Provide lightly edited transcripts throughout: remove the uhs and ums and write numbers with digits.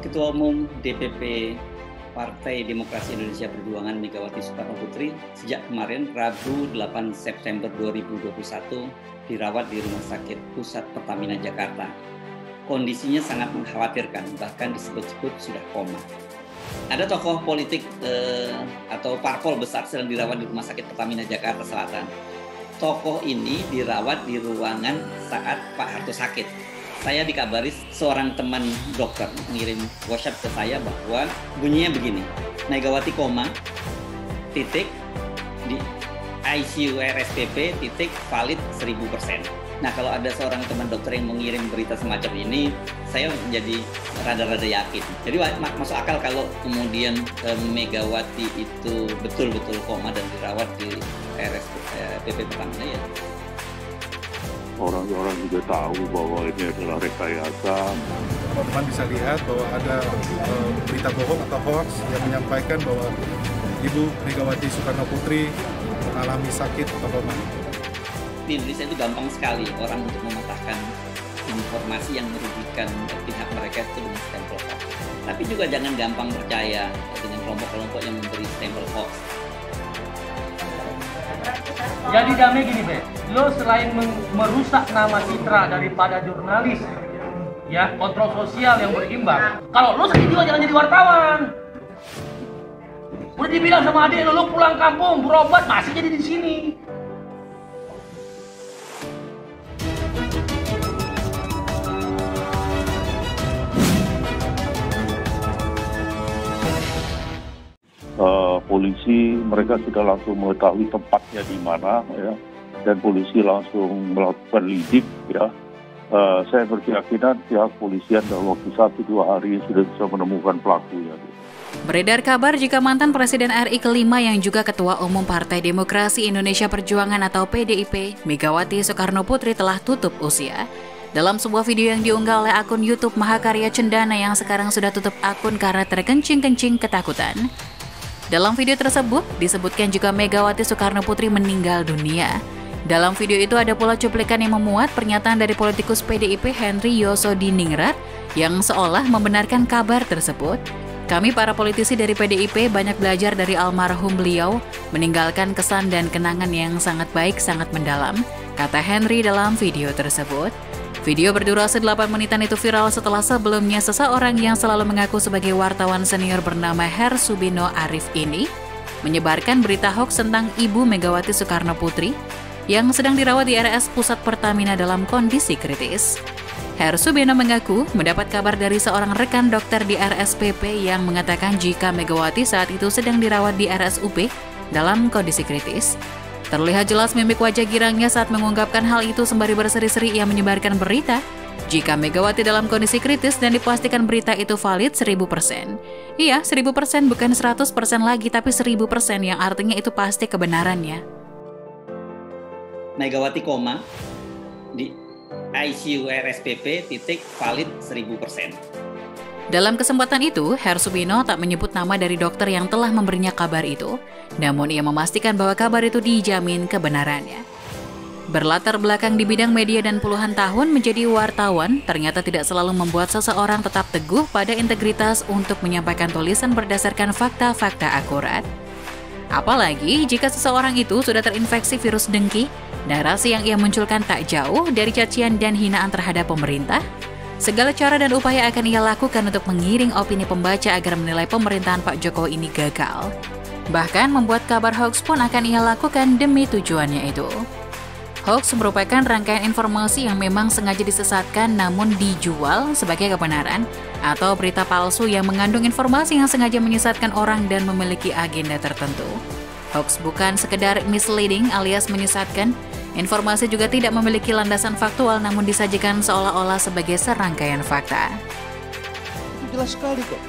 Ketua Umum DPP Partai Demokrasi Indonesia Perjuangan Megawati Soekarno Putri sejak kemarin Rabu 8 September 2021 dirawat di Rumah Sakit Pusat Pertamina Jakarta. Kondisinya sangat mengkhawatirkan, bahkan disebut-sebut sudah koma. Ada tokoh politik atau parpol besar sedang dirawat di Rumah Sakit Pertamina Jakarta Selatan. Tokoh ini dirawat di ruangan saat Pak Harto sakit. Saya dikabari seorang teman dokter mengirim WhatsApp ke saya bahwa bunyinya begini, Megawati koma, titik, di ICU RSPP, titik, valid 1000%. Nah, kalau ada seorang teman dokter yang mengirim berita semacam ini, saya jadi rada-rada yakin. Jadi masuk akal kalau kemudian Megawati itu betul-betul koma dan dirawat di RSPP Pertamina ya. Orang-orang juga tahu bahwa ini adalah rekayasa. Teman-teman bisa lihat bahwa ada berita bohong atau hoax yang menyampaikan bahwa Ibu Megawati Soekarno Putri mengalami sakit atau koma. Di Indonesia itu gampang sekali orang untuk mematahkan informasi yang merugikan pihak mereka itu dengan stempel hoax. Tapi juga jangan gampang percaya dengan kelompok-kelompok yang memberi stempel hoax. Jadi damai gini Be, lo selain merusak nama citra daripada jurnalis, ya kontrol sosial yang berimbang. Kalau lo sakit jiwa jangan jadi wartawan. Udah dibilang sama adik lo pulang kampung berobat masih jadi di sini. Polisi mereka sudah langsung mengetahui tempatnya di mana ya, dan polisi langsung melakukan lidik ya. Saya berkeyakinan pihak polisian dalam waktu 1-2 hari sudah bisa menemukan pelaku ya. Beredar kabar jika mantan Presiden RI kelima yang juga Ketua Umum Partai Demokrasi Indonesia Perjuangan atau PDIP, Megawati Soekarno Putri telah tutup usia. Dalam sebuah video yang diunggah oleh akun YouTube Mahakarya Cendana yang sekarang sudah tutup akun karena terkencing-kencing ketakutan. Dalam video tersebut, disebutkan juga Megawati Soekarno Putri meninggal dunia. Dalam video itu ada pula cuplikan yang memuat pernyataan dari politikus PDIP Henry Yosodiningrat yang seolah membenarkan kabar tersebut. Kami para politisi dari PDIP banyak belajar dari almarhum beliau, meninggalkan kesan dan kenangan yang sangat baik, sangat mendalam, kata Henry dalam video tersebut. Video berdurasi 8 menitan itu viral setelah sebelumnya seseorang yang selalu mengaku sebagai wartawan senior bernama Hersubino Arif ini menyebarkan berita hoax tentang Ibu Megawati Soekarno Putri yang sedang dirawat di RS Pusat Pertamina dalam kondisi kritis. Hersubino mengaku mendapat kabar dari seorang rekan dokter di RSPP yang mengatakan jika Megawati saat itu sedang dirawat di RSUP dalam kondisi kritis. Terlihat jelas mimik wajah girangnya saat mengungkapkan hal itu sembari berseri-seri ia menyebarkan berita jika Megawati dalam kondisi kritis dan dipastikan berita itu valid 1000%. Iya, 1000% bukan 100% lagi tapi 1000% yang artinya itu pasti kebenarannya. Megawati koma, di ICU RSPP, titik, valid 1000%. Dalam kesempatan itu, Hersubino tak menyebut nama dari dokter yang telah memberinya kabar itu, namun ia memastikan bahwa kabar itu dijamin kebenarannya. Berlatar belakang di bidang media dan puluhan tahun menjadi wartawan, ternyata tidak selalu membuat seseorang tetap teguh pada integritas untuk menyampaikan tulisan berdasarkan fakta-fakta akurat. Apalagi jika seseorang itu sudah terinfeksi virus dengki, narasi yang ia munculkan tak jauh dari cacian dan hinaan terhadap pemerintah. Segala cara dan upaya akan ia lakukan untuk mengiring opini pembaca agar menilai pemerintahan Pak Jokowi ini gagal. Bahkan membuat kabar hoax pun akan ia lakukan demi tujuannya itu. Hoax merupakan rangkaian informasi yang memang sengaja disesatkan namun dijual sebagai kebenaran atau berita palsu yang mengandung informasi yang sengaja menyesatkan orang dan memiliki agenda tertentu. Hoax bukan sekedar misleading alias menyesatkan. Informasi juga tidak memiliki landasan faktual namun disajikan seolah-olah sebagai serangkaian fakta. Itu jelas sekali kok.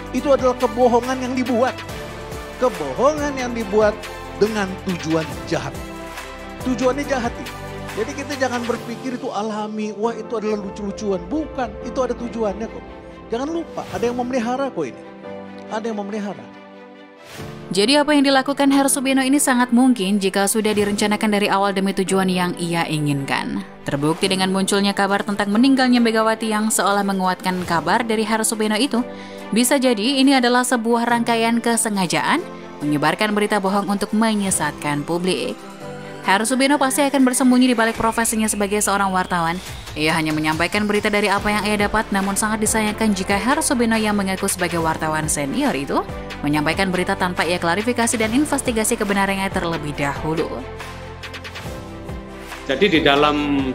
Itu adalah kebohongan yang dibuat. Kebohongan yang dibuat dengan tujuan jahat. Tujuannya jahat. Jadi kita jangan berpikir itu alami, wah itu adalah lucu-lucuan. Bukan, itu ada tujuannya kok. Jangan lupa, ada yang memelihara kok ini. Ada yang memelihara. Jadi apa yang dilakukan Hersubino ini sangat mungkin jika sudah direncanakan dari awal demi tujuan yang ia inginkan. Terbukti dengan munculnya kabar tentang meninggalnya Megawati yang seolah menguatkan kabar dari Hersubino itu, bisa jadi ini adalah sebuah rangkaian kesengajaan menyebarkan berita bohong untuk menyesatkan publik. Hersubino pasti akan bersembunyi di balik profesinya sebagai seorang wartawan. Ia hanya menyampaikan berita dari apa yang ia dapat, namun sangat disayangkan jika Hersubino yang mengaku sebagai wartawan senior itu menyampaikan berita tanpa ia klarifikasi dan investigasi kebenarannya terlebih dahulu. Jadi di dalam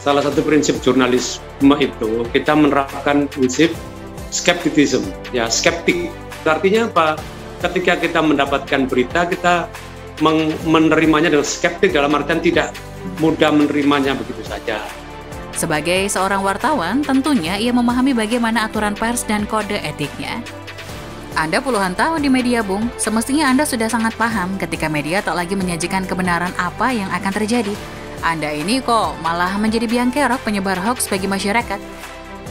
salah satu prinsip jurnalisme itu kita menerapkan prinsip skepticism, ya skeptik. Artinya apa? Ketika kita mendapatkan berita, kita menerimanya dengan skeptik dalam artian tidak mudah menerimanya begitu saja. Sebagai seorang wartawan, tentunya ia memahami bagaimana aturan pers dan kode etiknya. Anda puluhan tahun di media, Bung, semestinya Anda sudah sangat paham ketika media tak lagi menyajikan kebenaran apa yang akan terjadi. Anda ini kok malah menjadi biang kerok penyebar hoax bagi masyarakat.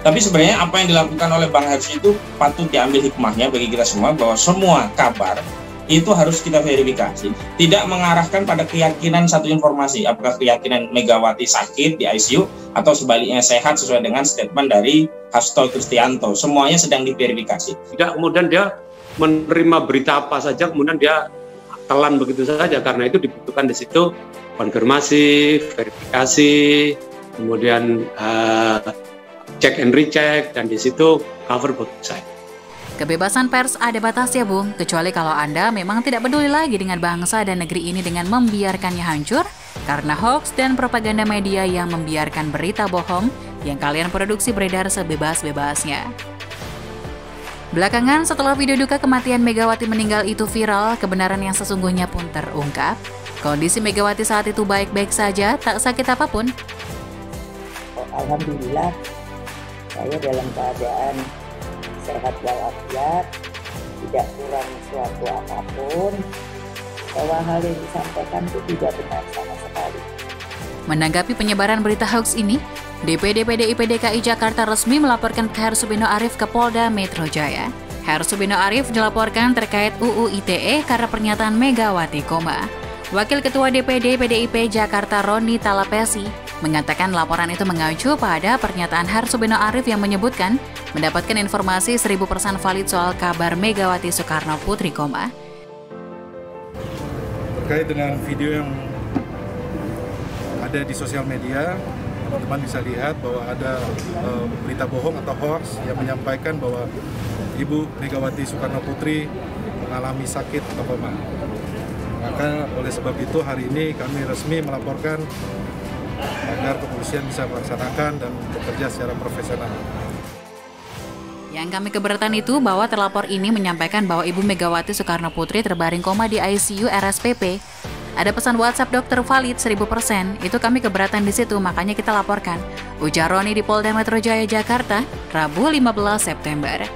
Tapi sebenarnya apa yang dilakukan oleh Bang Hersi itu patut diambil hikmahnya bagi kita semua, bahwa semua kabar itu harus kita verifikasi. Tidak mengarahkan pada keyakinan satu informasi, apakah keyakinan Megawati sakit di ICU atau sebaliknya sehat sesuai dengan statement dari Hasto Kristianto. Semuanya sedang diverifikasi. Tidak kemudian dia menerima berita apa saja, kemudian dia telan begitu saja, karena itu dibutuhkan di situ konfirmasi, verifikasi, kemudian check and recheck, dan di situ cover both side. Kebebasan pers ada batasnya, Bung, kecuali kalau Anda memang tidak peduli lagi dengan bangsa dan negeri ini dengan membiarkannya hancur karena hoax dan propaganda media yang membiarkan berita bohong yang kalian produksi beredar sebebas-bebasnya. Belakangan, setelah video duka kematian Megawati meninggal itu viral, kebenaran yang sesungguhnya pun terungkap. Kondisi Megawati saat itu baik-baik saja, tak sakit apapun. Alhamdulillah, saya dalam keadaan sehat walafiat, tidak kurang suatu apapun, bahwa hal yang disampaikan itu tidak benar sama sekali. Menanggapi penyebaran berita hoax ini, DPD PDIP DKI Jakarta resmi melaporkan Hersubino Arif ke Polda Metro Jaya. Hersubino Arif dilaporkan terkait UU ITE karena pernyataan Megawati, Wakil Ketua DPD PDIP Jakarta Roni Talapesi mengatakan laporan itu mengacu pada pernyataan Hersubino Arif yang menyebutkan mendapatkan informasi 1000% valid soal kabar Megawati Soekarno Putri, Terkait dengan video yang ada di sosial media, teman-teman bisa lihat bahwa ada berita bohong atau hoax yang menyampaikan bahwa Ibu Megawati Soekarno Putri mengalami sakit atau koma. Maka oleh sebab itu hari ini kami resmi melaporkan agar kepolisian bisa melaksanakan dan bekerja secara profesional. Yang kami keberatan itu bahwa terlapor ini menyampaikan bahwa Ibu Megawati Soekarno Putri terbaring koma di ICU RSPP. Ada pesan WhatsApp dokter valid 1000%, itu kami keberatan di situ, makanya kita laporkan. Ujar Roni di Polda Metro Jaya Jakarta, Rabu 15 September.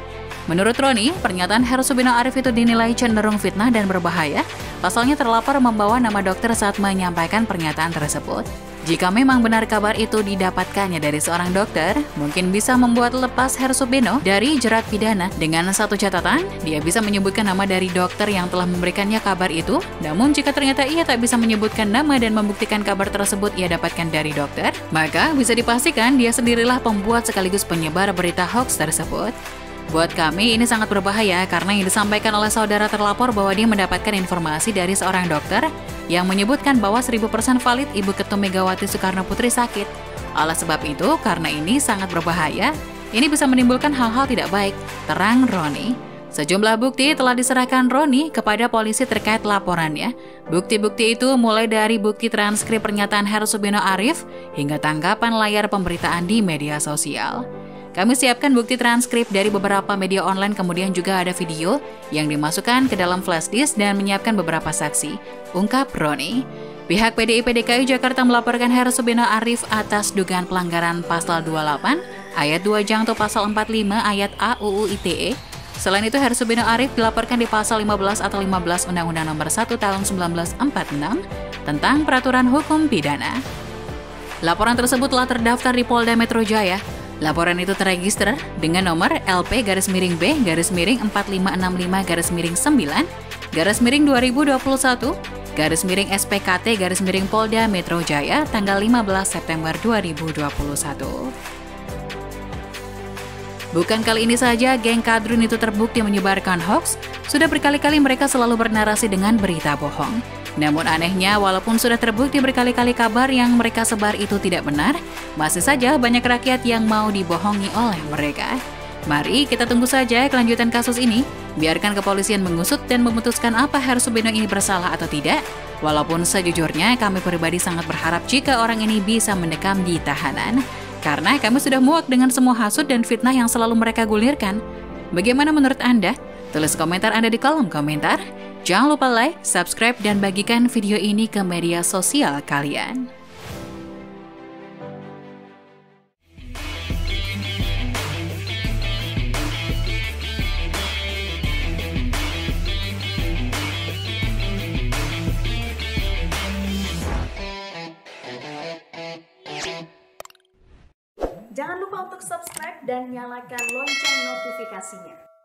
Menurut Roni, pernyataan Hersubino Arif itu dinilai cenderung fitnah dan berbahaya. Pasalnya terlapor membawa nama dokter saat menyampaikan pernyataan tersebut. Jika memang benar kabar itu didapatkannya dari seorang dokter, mungkin bisa membuat lepas Hersubino dari jerat pidana. Dengan satu catatan, dia bisa menyebutkan nama dari dokter yang telah memberikannya kabar itu. Namun jika ternyata ia tak bisa menyebutkan nama dan membuktikan kabar tersebut ia dapatkan dari dokter, maka bisa dipastikan dia sendirilah pembuat sekaligus penyebar berita hoax tersebut. Buat kami ini sangat berbahaya karena yang disampaikan oleh saudara terlapor bahwa dia mendapatkan informasi dari seorang dokter yang menyebutkan bahwa 1000% valid Ibu Ketum Megawati Soekarno Putri sakit. Oleh sebab itu, karena ini sangat berbahaya, ini bisa menimbulkan hal-hal tidak baik, terang Roni. Sejumlah bukti telah diserahkan Roni kepada polisi terkait laporannya. Bukti-bukti itu mulai dari bukti transkrip pernyataan Hersubino Arif hingga tanggapan layar pemberitaan di media sosial. Kami siapkan bukti transkrip dari beberapa media online, kemudian juga ada video yang dimasukkan ke dalam flash disk dan menyiapkan beberapa saksi, ungkap Roni. Pihak PDIP DKI Jakarta melaporkan Hersubino Arif atas dugaan pelanggaran pasal 28 ayat 2 jangto pasal 45 ayat A UU ITE. Selain itu, Hersubino Arif dilaporkan di pasal 15 atau 15 Undang-Undang Nomor 1 Tahun 1946 tentang Peraturan Hukum Pidana. Laporan tersebut telah terdaftar di Polda Metro Jaya. Laporan itu terregister dengan nomor LP-B-4521-2021-SPKT-Polda Metro Jaya tanggal 15 September 2021. Bukan kali ini saja geng Kadrun itu terbukti menyebarkan hoax, sudah berkali-kali mereka selalu bernarasi dengan berita bohong. Namun anehnya, walaupun sudah terbukti berkali-kali kabar yang mereka sebar itu tidak benar, masih saja banyak rakyat yang mau dibohongi oleh mereka. Mari kita tunggu saja kelanjutan kasus ini, biarkan kepolisian mengusut dan memutuskan apa Hersubino ini bersalah atau tidak. Walaupun sejujurnya kami pribadi sangat berharap jika orang ini bisa mendekam di tahanan. Karena kami sudah muak dengan semua hasut dan fitnah yang selalu mereka gulirkan. Bagaimana menurut Anda? Tulis komentar Anda di kolom komentar. Jangan lupa like, subscribe, dan bagikan video ini ke media sosial kalian. Jangan lupa untuk subscribe dan nyalakan lonceng notifikasinya.